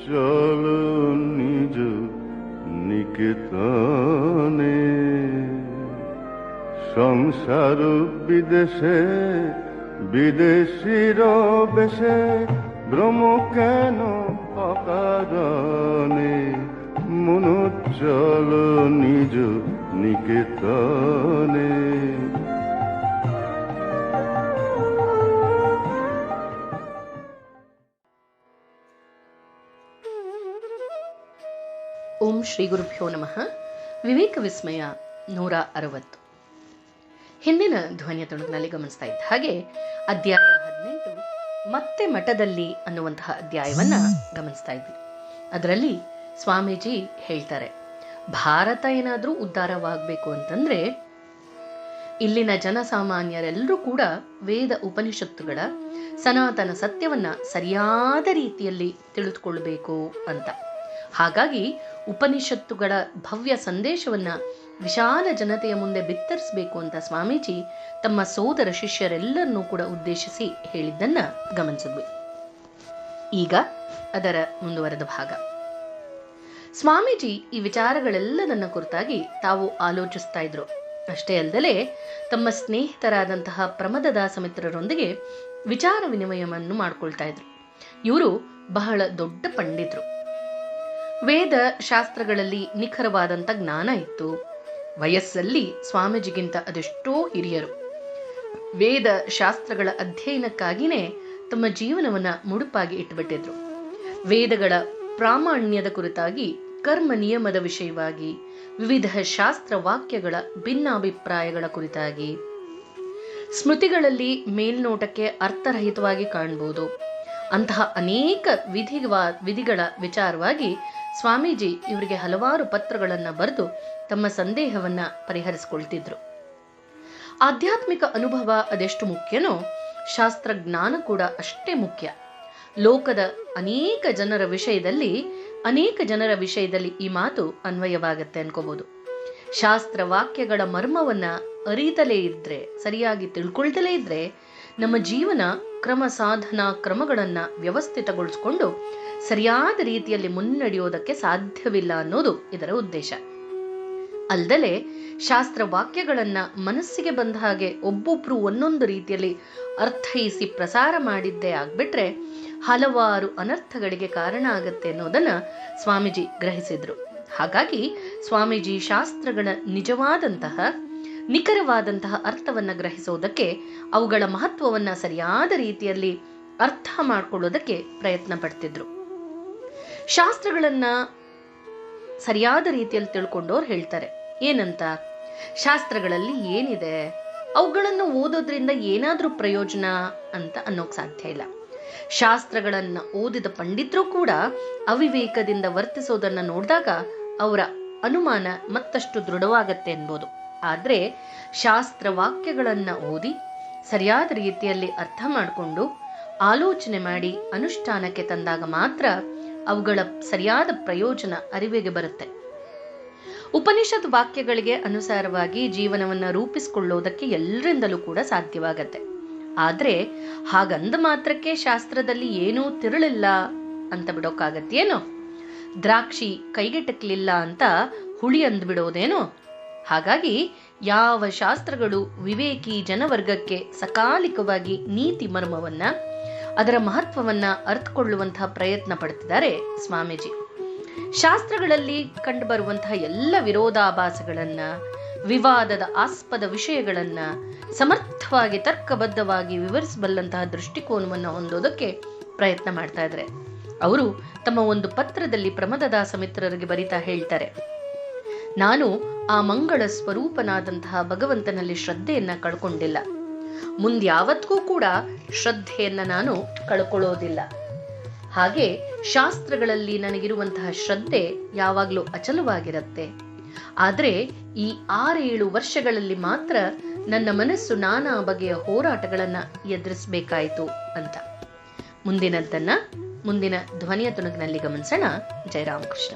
চলো নিজ নিকেতনে। সংসার বিদেশে বিদেশির বেশে ভ্রম কেন অকারণে। মনো চলো নিজ নিকেতনে। ಓಂ ಶ್ರೀ ಗುರುಭ್ಯೋ ನಮಃ. ವಿವೇಕ ವಿಸ್ಮಯ 160. ಹಿಂದಿನ ಧ್ವನಿಯ ತುಣುಕಿನಲ್ಲಿ ಗಮನಿಸ್ತಾ ಇದ್ದ ಹಾಗೆ ಅಧ್ಯಾಯ 18 ಮತ್ತೆ ಮಠದಲ್ಲಿ ಅನ್ನುವಂತಹ ಅಧ್ಯಾಯವನ್ನ ಗಮನಿಸ್ತಾ ಇದ್ವಿ. ಅದರಲ್ಲಿ ಸ್ವಾಮೀಜಿ ಹೇಳ್ತಾರೆ, ಭಾರತ ಏನಾದ್ರೂ ಉದ್ಧಾರವಾಗಬೇಕು ಅಂತಂದ್ರೆ ಇಲ್ಲಿನ ಜನಸಾಮಾನ್ಯರೆಲ್ಲರೂ ಕೂಡ ವೇದ ಉಪನಿಷತ್ತುಗಳ ಸನಾತನ ಸತ್ಯವನ್ನ ಸರಿಯಾದ ರೀತಿಯಲ್ಲಿ ತಿಳಿದುಕೊಳ್ಬೇಕು ಅಂತ. ಹಾಗಾಗಿ ಉಪನಿಷತ್ತುಗಳ ಭವ್ಯ ಸಂದೇಶವನ್ನ ವಿಶಾಲ ಜನತೆಯ ಮುಂದೆ ಬಿತ್ತರಿಸಬೇಕು ಅಂತ ಸ್ವಾಮೀಜಿ ತಮ್ಮ ಸೋದರ ಶಿಷ್ಯರೆಲ್ಲರನ್ನೂ ಕೂಡ ಉದ್ದೇಶಿಸಿ ಹೇಳಿದ್ದನ್ನ ಗಮನಿಸಿದ್ವಿ. ಈಗ ಅದರ ಮುಂದುವರೆದ ಭಾಗ. ಸ್ವಾಮೀಜಿ ಈ ವಿಚಾರಗಳೆಲ್ಲದನ್ನ ಕುರಿತಾಗಿ ತಾವು ಆಲೋಚಿಸ್ತಾ ಇದ್ರು. ಅಷ್ಟೇ ಅಲ್ಲದೆ ತಮ್ಮ ಸ್ನೇಹಿತರಾದಂತಹ ಪ್ರಮದದಾಸ ಮಿತ್ರರೊಂದಿಗೆ ವಿಚಾರ ವಿನಿಮಯವನ್ನು ಮಾಡ್ಕೊಳ್ತಾ ಇದ್ರು. ಇವರು ಬಹಳ ದೊಡ್ಡ ಪಂಡಿತರು. ವೇದ ಶಾಸ್ತ್ರಗಳಲ್ಲಿ ನಿಖರವಾದಂಥ ಜ್ಞಾನ ಇತ್ತು. ವಯಸ್ಸಲ್ಲಿ ಸ್ವಾಮೀಜಿಗಿಂತ ಅದೆಷ್ಟೋ ಹಿರಿಯರು. ವೇದ ಶಾಸ್ತ್ರಗಳ ಅಧ್ಯಯನಕ್ಕಾಗಿಯೇ ತಮ್ಮ ಜೀವನವನ್ನ ಮುಡುಪಾಗಿ ಇಟ್ಟುಬಿಟ್ಟಿದ್ರು. ವೇದಗಳ ಪ್ರಾಮಾಣ್ಯದ ಕುರಿತಾಗಿ, ಕರ್ಮ ನಿಯಮದ ವಿಷಯವಾಗಿ, ವಿವಿಧ ಶಾಸ್ತ್ರ ವಾಕ್ಯಗಳ ಭಿನ್ನಾಭಿಪ್ರಾಯಗಳ ಕುರಿತಾಗಿ, ಸ್ಮೃತಿಗಳಲ್ಲಿ ಮೇಲ್ನೋಟಕ್ಕೆ ಅರ್ಥರಹಿತವಾಗಿ ಕಾಣಬಹುದು ಅಂತಹ ಅನೇಕ ವಿಧಿಗಳ ವಿಚಾರವಾಗಿ ಸ್ವಾಮೀಜಿ ಇವರಿಗೆ ಹಲವಾರು ಪತ್ರಗಳನ್ನ ಬರೆದು ತಮ್ಮ ಸಂದೇಹವನ್ನ ಪರಿಹರಿಸಿಕೊಳ್ತಿದ್ರು. ಆಧ್ಯಾತ್ಮಿಕ ಅನುಭವ ಅದೆಷ್ಟು ಮುಖ್ಯನೋ ಶಾಸ್ತ್ರ ಜ್ಞಾನ ಕೂಡ ಅಷ್ಟೇ ಮುಖ್ಯ. ಲೋಕದ ಅನೇಕ ಜನರ ವಿಷಯದಲ್ಲಿ ಈ ಮಾತು ಅನ್ವಯವಾಗತ್ತೆ ಅನ್ಕೋಬಹುದು. ಶಾಸ್ತ್ರ ವಾಕ್ಯಗಳ ಮರ್ಮವನ್ನ ಅರಿತಲೇ ಇದ್ರೆ, ಸರಿಯಾಗಿ ತಿಳ್ಕೊಳ್ತಲೇ ಇದ್ರೆ ನಮ್ಮ ಜೀವನ ಕ್ರಮ ಸಾಧನಾ ಕ್ರಮಗಳನ್ನ ವ್ಯವಸ್ಥಿತಗೊಳಿಸಿಕೊಂಡು ಸರಿಯಾದ ರೀತಿಯಲ್ಲಿ ಮುನ್ನಡೆಯೋದಕ್ಕೆ ಸಾಧ್ಯವಿಲ್ಲ ಅನ್ನೋದು ಇದರ ಉದ್ದೇಶ. ಅಲ್ಲದೆ ಶಾಸ್ತ್ರ ವಾಕ್ಯಗಳನ್ನ ಮನಸ್ಸಿಗೆ ಬಂದ ಹಾಗೆ ಒಬ್ಬೊಬ್ರು ಒಂದೊಂದು ರೀತಿಯಲ್ಲಿ ಅರ್ಥೈಸಿ ಪ್ರಸಾರ ಮಾಡಿದ್ದೇ ಆಗ್ಬಿಟ್ರೆ ಹಲವಾರು ಅನರ್ಥಗಳಿಗೆ ಕಾರಣ ಆಗತ್ತೆ ಅನ್ನೋದನ್ನ ಸ್ವಾಮೀಜಿ ಗ್ರಹಿಸಿದ್ರು. ಹಾಗಾಗಿ ಸ್ವಾಮೀಜಿ ಶಾಸ್ತ್ರಗಳ ನಿಖರವಾದಂತಹ ಅರ್ಥವನ್ನ ಗ್ರಹಿಸೋದಕ್ಕೆ, ಅವುಗಳ ಮಹತ್ವವನ್ನ ಸರಿಯಾದ ರೀತಿಯಲ್ಲಿ ಅರ್ಥ ಮಾಡ್ಕೊಳ್ಳೋದಕ್ಕೆ ಪ್ರಯತ್ನ ಪಡ್ತಿದ್ರು. ಶಾಸ್ತ್ರಗಳನ್ನ ಸರಿಯಾದ ರೀತಿಯಲ್ಲಿ ತಿಳ್ಕೊಂಡವ್ರು ಹೇಳ್ತಾರೆ ಏನಂತ, ಶಾಸ್ತ್ರಗಳಲ್ಲಿ ಏನಿದೆ, ಅವುಗಳನ್ನು ಓದೋದ್ರಿಂದ ಏನಾದ್ರೂ ಪ್ರಯೋಜನ ಅಂತ ಅನ್ನೋಕ್ ಸಾಧ್ಯ ಇಲ್ಲ. ಶಾಸ್ತ್ರಗಳನ್ನ ಓದಿದ ಪಂಡಿತರು ಕೂಡ ಅವಿವೇಕದಿಂದ ವರ್ತಿಸೋದನ್ನ ನೋಡಿದಾಗ ಅವರ ಅನುಮಾನ ಮತ್ತಷ್ಟು ದೃಢವಾಗತ್ತೆ ಅನ್ಬೋದು. ಆದ್ರೆ ಶಾಸ್ತ್ರ ವಾಕ್ಯಗಳನ್ನ ಓದಿ ಸರಿಯಾದ ರೀತಿಯಲ್ಲಿ ಅರ್ಥ ಮಾಡಿಕೊಂಡು ಆಲೋಚನೆ ಮಾಡಿ ಅನುಷ್ಠಾನಕ್ಕೆ ತಂದಾಗ ಮಾತ್ರ ಅವುಗಳ ಸರಿಯಾದ ಪ್ರಯೋಜನ ಅರಿವಿಗೆ ಬರುತ್ತೆ. ಉಪನಿಷತ್ ವಾಕ್ಯಗಳಿಗೆ ಅನುಸಾರವಾಗಿ ಜೀವನವನ್ನ ರೂಪಿಸಿಕೊಳ್ಳೋದಕ್ಕೆ ಎಲ್ಲರಿಂದಲೂ ಕೂಡ ಸಾಧ್ಯವಾಗತ್ತೆ. ಆದ್ರೆ ಹಾಗಂದ ಮಾತ್ರಕ್ಕೆ ಶಾಸ್ತ್ರದಲ್ಲಿ ಏನೂ ತಿರುಳಿಲ್ಲ ಅಂತ ಬಿಡೋಕ್ಕಾಗತ್ತೇನೋ? ದ್ರಾಕ್ಷಿ ಕೈಗೆಟಕ್ಲಿಲ್ಲ ಅಂತ ಹುಳಿ ಅಂದ್ಬಿಡೋದೇನೋ? ಹಾಗಾಗಿ ಯಾವ ಶಾಸ್ತ್ರಗಳು ವಿವೇಕಿ ಜನವರ್ಗಕ್ಕೆ ಸಕಾಲಿಕವಾಗಿ ನೀತಿ ಮರ್ಮವನ್ನ, ಅದರ ಮಹತ್ವವನ್ನ ಅರ್ಥಕೊಳ್ಳುವಂತಹ ಪ್ರಯತ್ನ ಪಡ್ತಿದ್ದಾರೆ ಸ್ವಾಮೀಜಿ. ಶಾಸ್ತ್ರಗಳಲ್ಲಿ ಕಂಡುಬರುವಂತಹ ಎಲ್ಲ ವಿರೋಧಾಭಾಸಗಳನ್ನ, ವಿವಾದದ ಆಸ್ಪದ ವಿಷಯಗಳನ್ನ ಸಮರ್ಥವಾಗಿ ತರ್ಕಬದ್ಧವಾಗಿ ವಿವರಿಸಬಲ್ಲಂತಹ ದೃಷ್ಟಿಕೋನವನ್ನು ಹೊಂದೋದಕ್ಕೆ ಪ್ರಯತ್ನ ಮಾಡ್ತಾ ಇದ್ದಾರೆ. ಅವರು ತಮ್ಮ ಒಂದು ಪತ್ರದಲ್ಲಿ ಪ್ರಮದದಾಸ ಮಿತ್ರರಿಗೆ ಬರಿತಾ ಹೇಳ್ತಾರೆ, ನಾನು ಆ ಮಂಗಳ ಸ್ವರೂಪನಾದಂತಹ ಭಗವಂತನಲ್ಲಿ ಶ್ರದ್ಧೆಯನ್ನ ಕಳ್ಕೊಂಡಿಲ್ಲ. ಮುಂದ್ಯಾವತ್ತಿಗೂ ಕೂಡ ಶ್ರದ್ಧೆಯನ್ನ ನಾನು ಕಳ್ಕೊಳ್ಳೋದಿಲ್ಲ. ಹಾಗೆ ಶಾಸ್ತ್ರಗಳಲ್ಲಿ ನನಗಿರುವಂತಹ ಶ್ರದ್ಧೆ ಯಾವಾಗ್ಲೂ ಅಚಲವಾಗಿರುತ್ತೆ. ಆದ್ರೆ ಈ 6-7 ವರ್ಷಗಳಲ್ಲಿ ಮಾತ್ರ ನನ್ನ ಮನಸ್ಸು ನಾನಾ ಬಗೆಯ ಹೋರಾಟಗಳನ್ನ ಎದುರಿಸಬೇಕಾಯಿತು ಅಂತ. ಮುಂದಿನ ಧ್ವನಿಯ ತುಣುಕಿನಲ್ಲಿ ಗಮನಿಸೋಣ. ಜಯ ರಾಮಕೃಷ್ಣ.